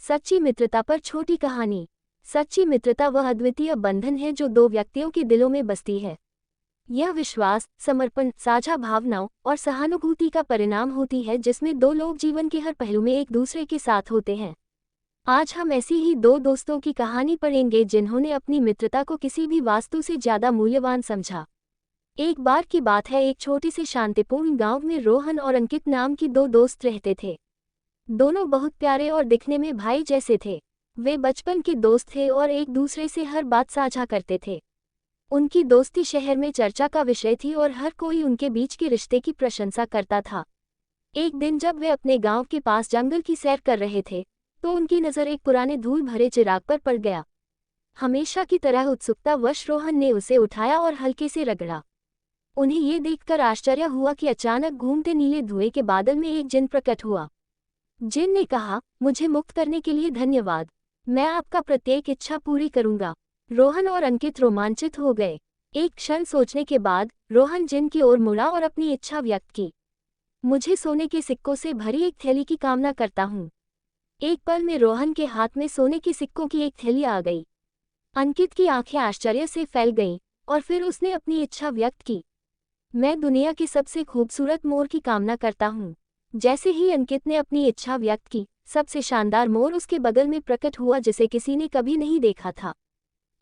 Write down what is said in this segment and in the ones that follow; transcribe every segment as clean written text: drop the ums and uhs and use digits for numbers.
सच्ची मित्रता पर छोटी कहानी। सच्ची मित्रता वह अद्वितीय बंधन है जो दो व्यक्तियों के दिलों में बसती है। यह विश्वास, समर्पण, साझा भावनाओं और सहानुभूति का परिणाम होती है जिसमें दो लोग जीवन के हर पहलू में एक दूसरे के साथ होते हैं। आज हम ऐसी ही दो दोस्तों की कहानी पढ़ेंगे जिन्होंने अपनी मित्रता को किसी भी वस्तु से ज्यादा मूल्यवान समझा। एक बार की बात है, एक छोटे से शांतिपूर्ण गांव में रोहन और अंकित नाम की दो दोस्त रहते थे। दोनों बहुत प्यारे और दिखने में भाई जैसे थे। वे बचपन के दोस्त थे और एक दूसरे से हर बात साझा करते थे। उनकी दोस्ती शहर में चर्चा का विषय थी और हर कोई उनके बीच के रिश्ते की प्रशंसा करता था। एक दिन जब वे अपने गांव के पास जंगल की सैर कर रहे थे तो उनकी नज़र एक पुराने धूल भरे चिराग पर पड़ गया। हमेशा की तरह उत्सुकतावश रोहन ने उसे उठाया और हल्के से रगड़ा। उन्हें ये देखकर आश्चर्य हुआ कि अचानक घूमते नीले धुएं के बादल में एक जिन प्रकट हुआ। जिन ने कहा, मुझे मुक्त करने के लिए धन्यवाद। मैं आपका प्रत्येक इच्छा पूरी करूंगा। रोहन और अंकित रोमांचित हो गए। एक क्षण सोचने के बाद रोहन जिन की ओर मुड़ा और अपनी इच्छा व्यक्त की। मुझे सोने के सिक्कों से भरी एक थैली की कामना करता हूँ। एक पल में रोहन के हाथ में सोने के सिक्कों की एक थैली आ गई। अंकित की आंखें आश्चर्य से फैल गईं और फिर उसने अपनी इच्छा व्यक्त की। मैं दुनिया की सबसे खूबसूरत मोर की कामना करता हूँ। जैसे ही अंकित ने अपनी इच्छा व्यक्त की, सबसे शानदार मोर उसके बगल में प्रकट हुआ जिसे किसी ने कभी नहीं देखा था।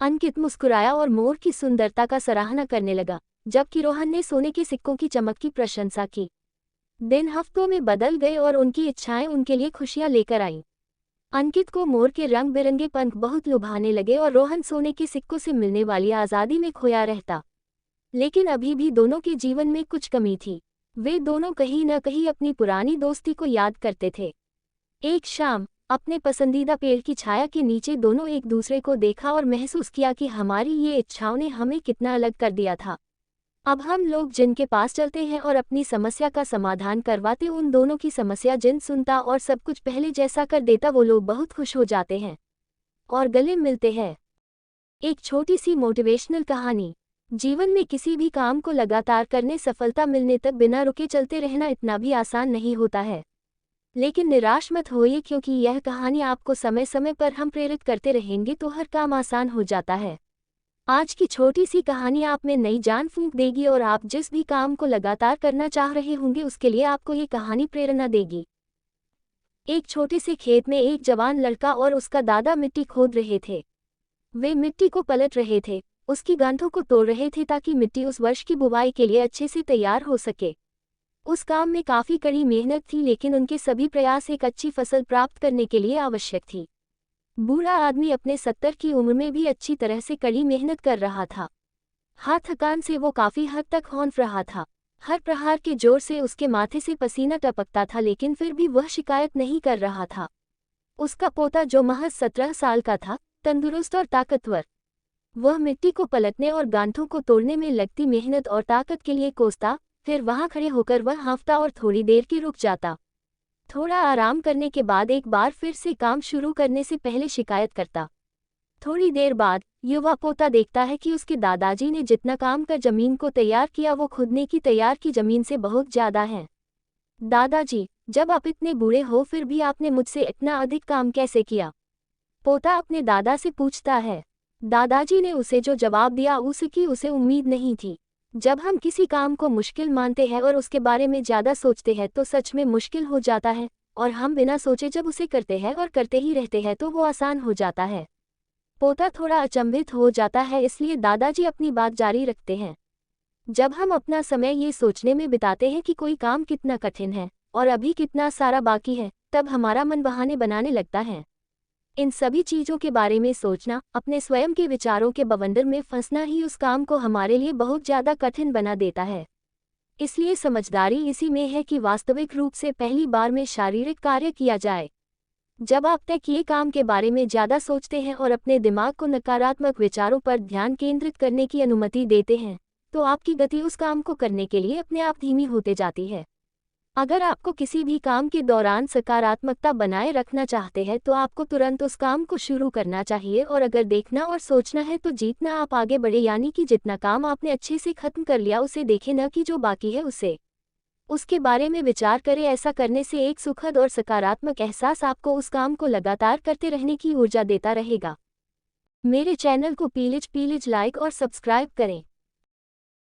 अंकित मुस्कुराया और मोर की सुंदरता का सराहना करने लगा, जबकि रोहन ने सोने के सिक्कों की चमक की प्रशंसा की। दिन हफ्तों में बदल गए और उनकी इच्छाएं उनके लिए खुशियां लेकर आईं। अंकित को मोर के रंग बिरंगे पंख बहुत लुभाने लगे और रोहन सोने के सिक्कों से मिलने वाली आज़ादी में खोया रहता। लेकिन अभी भी दोनों के जीवन में कुछ कमी थी। वे दोनों कहीं न कहीं अपनी पुरानी दोस्ती को याद करते थे। एक शाम अपने पसंदीदा पेड़ की छाया के नीचे दोनों एक दूसरे को देखा और महसूस किया कि हमारी ये इच्छाओं ने हमें कितना अलग कर दिया था। अब हम लोग जिनके पास चलते हैं और अपनी समस्या का समाधान करवाते, उन दोनों की समस्या जिन सुनता और सब कुछ पहले जैसा कर देता। वो लोग बहुत खुश हो जाते हैं और गले मिलते हैं। एक छोटी सी मोटिवेशनल कहानी। जीवन में किसी भी काम को लगातार करने, सफलता मिलने तक बिना रुके चलते रहना इतना भी आसान नहीं होता है। लेकिन निराश मत होइए, क्योंकि यह कहानी आपको समय समय पर हम प्रेरित करते रहेंगे तो हर काम आसान हो जाता है। आज की छोटी सी कहानी आप में नई जान फूंक देगी और आप जिस भी काम को लगातार करना चाह रहे होंगे उसके लिए आपको ये कहानी प्रेरणा देगी। एक छोटे से खेत में एक जवान लड़का और उसका दादा मिट्टी खोद रहे थे। वे मिट्टी को पलट रहे थे, उसकी गांठों को तोड़ रहे थे ताकि मिट्टी उस वर्ष की बुवाई के लिए अच्छे से तैयार हो सके। उस काम में काफी कड़ी मेहनत थी, लेकिन उनके सभी प्रयास एक अच्छी फसल प्राप्त करने के लिए आवश्यक थी। बूढ़ा आदमी अपने 70 की उम्र में भी अच्छी तरह से कड़ी मेहनत कर रहा था। हाथ थकान से वो काफी हद तक हौंफ रहा था। हर प्रहार के जोर से उसके माथे से पसीना टपकता था, लेकिन फिर भी वह शिकायत नहीं कर रहा था। उसका पोता, जो महज 17 साल का था, तंदुरुस्त और ताकतवर, वह मिट्टी को पलटने और गांठों को तोड़ने में लगती मेहनत और ताकत के लिए कोसता, फिर वहां खड़े होकर वह हाँफता और थोड़ी देर की रुक जाता। थोड़ा आराम करने के बाद एक बार फिर से काम शुरू करने से पहले शिकायत करता। थोड़ी देर बाद युवा पोता देखता है कि उसके दादाजी ने जितना काम कर जमीन को तैयार किया वो खुदने की तैयार की जमीन से बहुत ज्यादा है। दादाजी, जब आप इतने बूढ़े हो फिर भी आपने मुझसे इतना अधिक काम कैसे किया? पोता अपने दादा से पूछता है। दादाजी ने उसे जो जवाब दिया उसकी उसे उम्मीद नहीं थी। जब हम किसी काम को मुश्किल मानते हैं और उसके बारे में ज़्यादा सोचते हैं तो सच में मुश्किल हो जाता है, और हम बिना सोचे जब उसे करते हैं और करते ही रहते हैं तो वो आसान हो जाता है। पोता थोड़ा अचंभित हो जाता है, इसलिए दादाजी अपनी बात जारी रखते हैं। जब हम अपना समय ये सोचने में बिताते हैं कि कोई काम कितना कठिन है और अभी कितना सारा बाकी है, तब हमारा मन बहाने बनाने लगता है। इन सभी चीज़ों के बारे में सोचना, अपने स्वयं के विचारों के बवंडर में फंसना ही उस काम को हमारे लिए बहुत ज़्यादा कठिन बना देता है। इसलिए समझदारी इसी में है कि वास्तविक रूप से पहली बार में शारीरिक कार्य किया जाए। जब आप तय किए काम के बारे में ज़्यादा सोचते हैं और अपने दिमाग को नकारात्मक विचारों पर ध्यान केंद्रित करने की अनुमति देते हैं, तो आपकी गति उस काम को करने के लिए अपने आप धीमी होते जाती है। अगर आपको किसी भी काम के दौरान सकारात्मकता बनाए रखना चाहते हैं तो आपको तुरंत उस काम को शुरू करना चाहिए, और अगर देखना और सोचना है तो जीतना आप आगे बढ़े, यानी कि जितना काम आपने अच्छे से खत्म कर लिया उसे देखें, न कि जो बाकी है उसे। उसके बारे में विचार करें। ऐसा करने से एक सुखद और सकारात्मक एहसास आपको उस काम को लगातार करते रहने की ऊर्जा देता रहेगा। मेरे चैनल को प्लीज लाइक और सब्सक्राइब करें।